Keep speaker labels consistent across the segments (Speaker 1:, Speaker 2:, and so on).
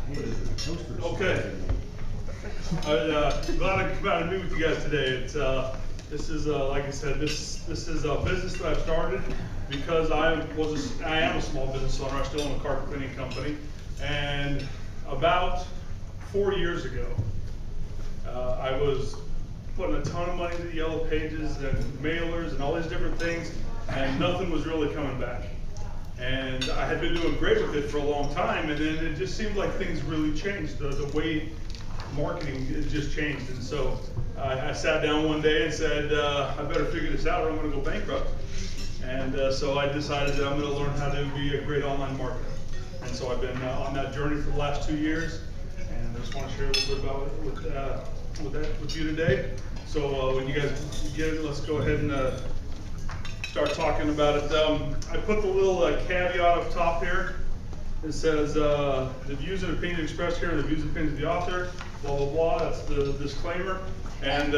Speaker 1: Okay. I'm glad I come out and meet with you guys today. This is like I said, this is a business that I've started because I am a small business owner. I still own a carpet cleaning company, and about 4 years ago, I was putting a ton of money into the Yellow Pages and mailers and all these different things, and nothing was really coming back. And I had been doing great with it for a long time, and then it just seemed like things really changed. The way marketing it just changed. And so I sat down one day and said, I better figure this out or I'm going to go bankrupt. And so I decided that I'm going to learn how to be a great online marketer. And so I've been on that journey for the last 2 years, and I just want to share a little bit about it with you today. So when you guys get it, let's go ahead and start talking about it. I put the little caveat up top here. It says the views and opinions expressed here are the views and opinions of the author, blah, blah, blah. That's the disclaimer. And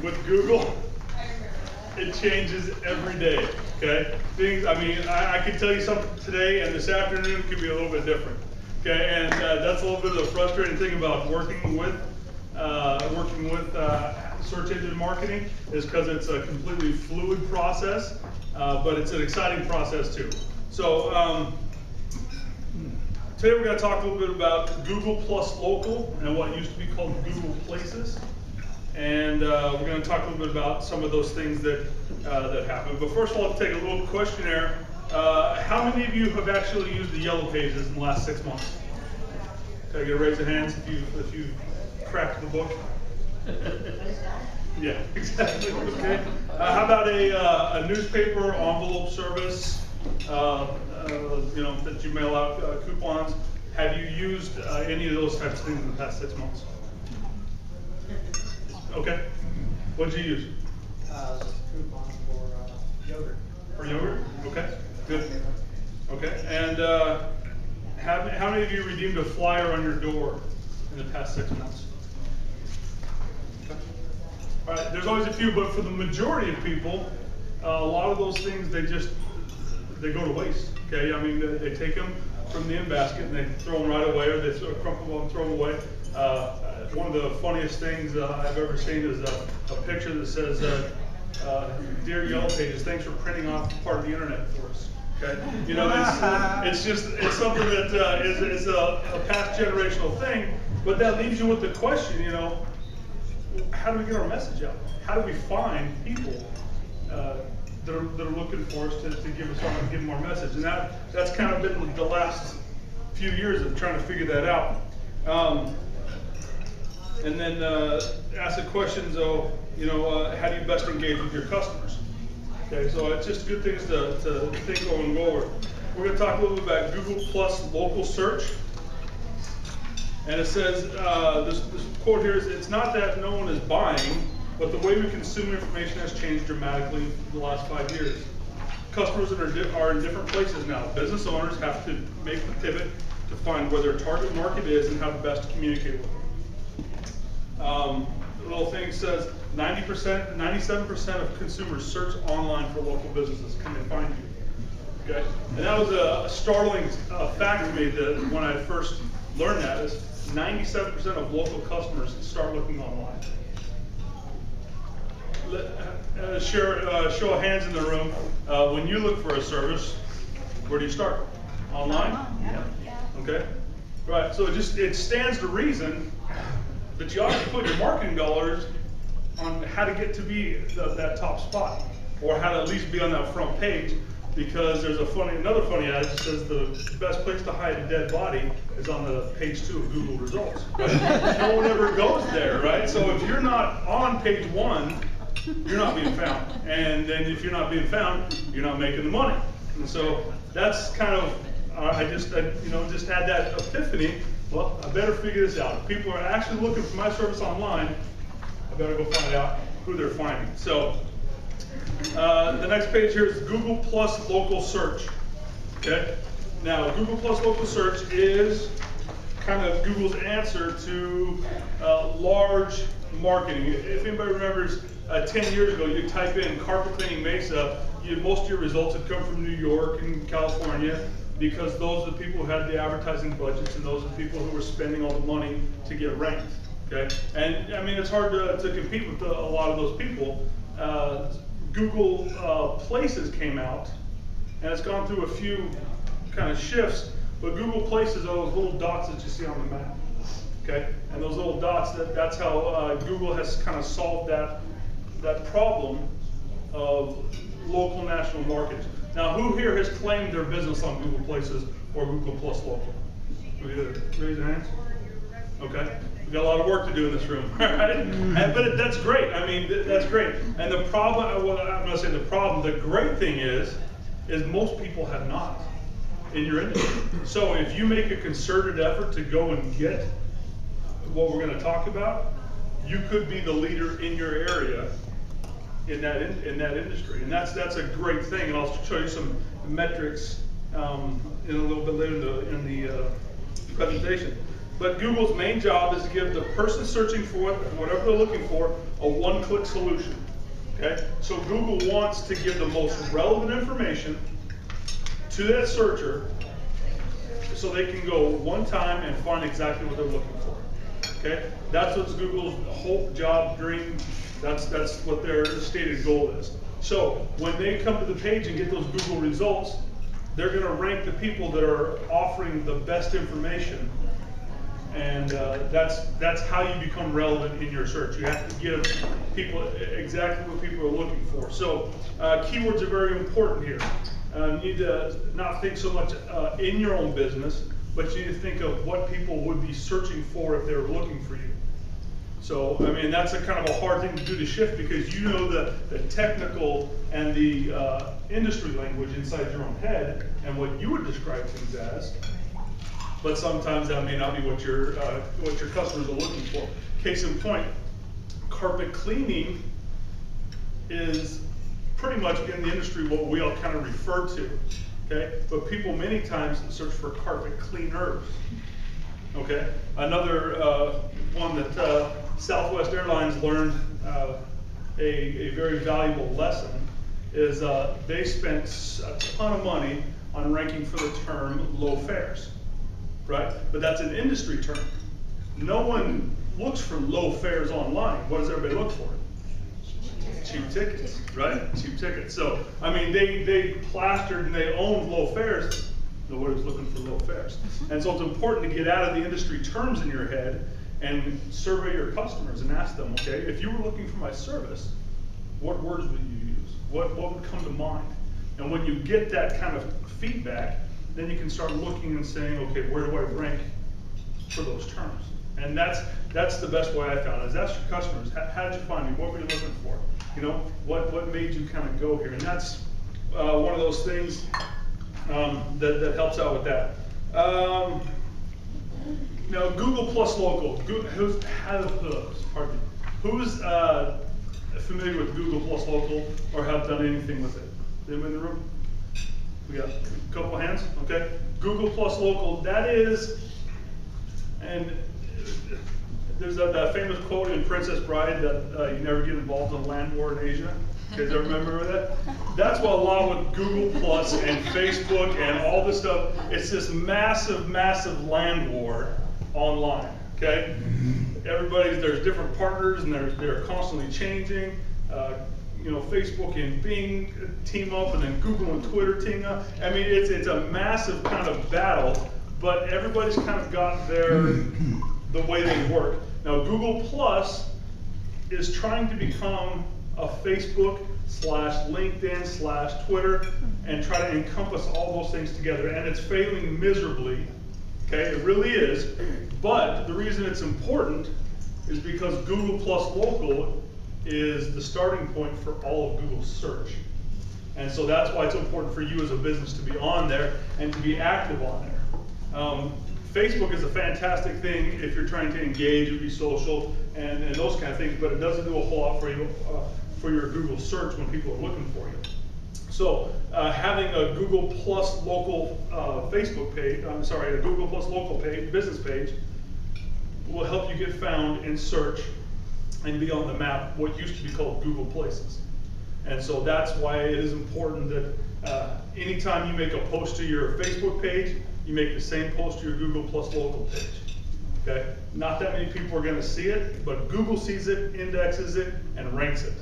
Speaker 1: with Google, it changes every day, okay? Things, I mean, I could tell you something today, and this afternoon could be a little bit different, okay? And that's a little bit of the frustrating thing about working with search engine marketing, is because it's a completely fluid process, but it's an exciting process too. So today we're going to talk a little bit about Google Plus Local and what used to be called Google Places. And we're going to talk a little bit about some of those things that happen. But first of all, let's take a little questionnaire. How many of you have actually used the Yellow Pages in the last 6 months? Can I get a raise of hands if you cracked the book? Yeah, exactly. Okay. How about a newspaper envelope service? You know, that you mail out coupons. Have you used any of those types of things in the past 6 months? Okay. What did you use?
Speaker 2: Coupon for yogurt.
Speaker 1: For yogurt? Okay. Good. Okay. And how many of you redeemed a flyer on your door in the past 6 months? Okay. All right. There's always a few, but for the majority of people, a lot of those things they go to waste. Okay. I mean, they take them from the in basket and they throw them right away, or they crumple them and throw them away. One of the funniest things I've ever seen is a picture that says, "Dear Yellow Pages, thanks for printing off part of the internet for us." Okay, you know, it's something that is a past generational thing, but that leaves you with the question, you know, how do we get our message out? How do we find people that are looking for us to give them our message? And that's kind of been the last few years of trying to figure that out. And then ask the questions, you know, how do you best engage with your customers? Okay, so it's just good things to think going forward. We're going to talk a little bit about Google Plus Local Search. And it says, this quote here is, "It's not that no one is buying, but the way we consume information has changed dramatically in the last 5 years. Customers are in different places now. Business owners have to make the pivot to find where their target market is and how to best communicate with them." The little thing says 97% of consumers search online for local businesses. Can they find you? Okay, and that was a startling fact to me that when I first learned that, is 97% of local customers start looking online. Show of hands in the room. When you look for a service, where do you start? Online?
Speaker 3: Yeah.
Speaker 1: Okay. Right. So it stands to reason that you ought to put your marketing dollars on how to get to be that top spot, or how to at least be on that front page, because there's another funny ad that says the best place to hide a dead body is on the page 2 of Google results. Right? No one ever goes there, right? So if you're not on page 1, you're not being found. And then if you're not being found, you're not making the money. And so that's kind of, I just had that epiphany. Well, I better figure this out. If people are actually looking for my service online, I better go find out who they're finding. So the next page here is Google Plus Local Search. Okay. Now, Google Plus Local Search is kind of Google's answer to large marketing. If anybody remembers, 10 years ago, you type in carpet cleaning Mesa, most of your results had come from New York and California, because those are the people who had the advertising budgets, and those are the people who were spending all the money to get ranked. Okay, and I mean, it's hard to compete with a lot of those people. Google Places came out, and it's gone through a few kind of shifts, but Google Places are those little dots that you see on the map. Okay, and those little dots, that's how Google has kind of solved that problem of local national markets. Now, who here has claimed their business on Google Places or Google Plus Local? Raise your hands. Okay, we got a lot of work to do in this room, right? But that's great. I mean, that's great. And the problem, well, I'm not saying the problem. The great thing is most people have not in your industry. So if you make a concerted effort to go and get what we're going to talk about, you could be the leader in your area in that industry, and that's a great thing. And I'll show you some metrics in a little bit later in the presentation. But Google's main job is to give the person searching for whatever they're looking for a one-click solution. Okay, so Google wants to give the most relevant information to that searcher, so they can go one time and find exactly what they're looking for. Okay, that's what's Google's hope, job, dream. That's what their stated goal is. So when they come to the page and get those Google results, they're going to rank the people that are offering the best information, and that's how you become relevant in your search. You have to give people exactly what people are looking for. So keywords are very important here. You need to not think so much in your own business, but you need to think of what people would be searching for if they were looking for you. So, I mean, that's a kind of a hard thing to do to shift, because you know the technical and the industry language inside your own head and what you would describe things as, but sometimes that may not be what your customers are looking for. Case in point, carpet cleaning is pretty much in the industry what we all kind of refer to. Okay, but people many times search for carpet cleaners. Okay, another one that Southwest Airlines learned a very valuable lesson is they spent a ton of money on ranking for the term low fares, right? But that's an industry term. No one looks for low fares online. What does everybody look for? Cheap tickets, right? Cheap tickets. So, I mean, they plastered and they owned low fares. Nobody's looking for low fares. And so it's important to get out of the industry terms in your head and survey your customers and ask them, okay, if you were looking for my service, what words would you use? What would come to mind? And when you get that kind of feedback, then you can start looking and saying, okay, where do I rank for those terms? And that's the best way I found, is ask your customers, how did you find me? What were you looking for? You know, what made you kind of go here? And that's one of those things that helps out with that. Now, Google Plus Local. Who's familiar with Google Plus Local or have done anything with it? Anyone in the room? We got a couple of hands. Okay. Google Plus Local. That is, and there's that famous quote in Princess Bride that you never get involved in a land war in Asia. You guys ever remember that? That's what a lot with Google Plus and Facebook and all this stuff. It's this massive, massive land war online. Okay, there's different partners and they're constantly changing. You know, Facebook and Bing team up, and then Google and Twitter team up. I mean, it's a massive kind of battle, but everybody's kind of got the way they work. Now, Google Plus is trying to become a Facebook / LinkedIn / Twitter and try to encompass all those things together, and it's failing miserably. Okay, it really is. But the reason it's important is because Google Plus Local is the starting point for all of Google's search. And so that's why it's important for you as a business to be on there and to be active on there. Facebook is a fantastic thing if you're trying to engage and be social and those kind of things, but it doesn't do a whole lot for you for your Google search when people are looking for you. So having a Google Plus Local Facebook page, a Google Plus Local page, business page, will help you get found in search and be on the map, what used to be called Google Places. And so that's why it is important that anytime you make a post to your Facebook page, you make the same post to your Google Plus local page. Okay? Not that many people are gonna see it, but Google sees it, indexes it, and ranks it.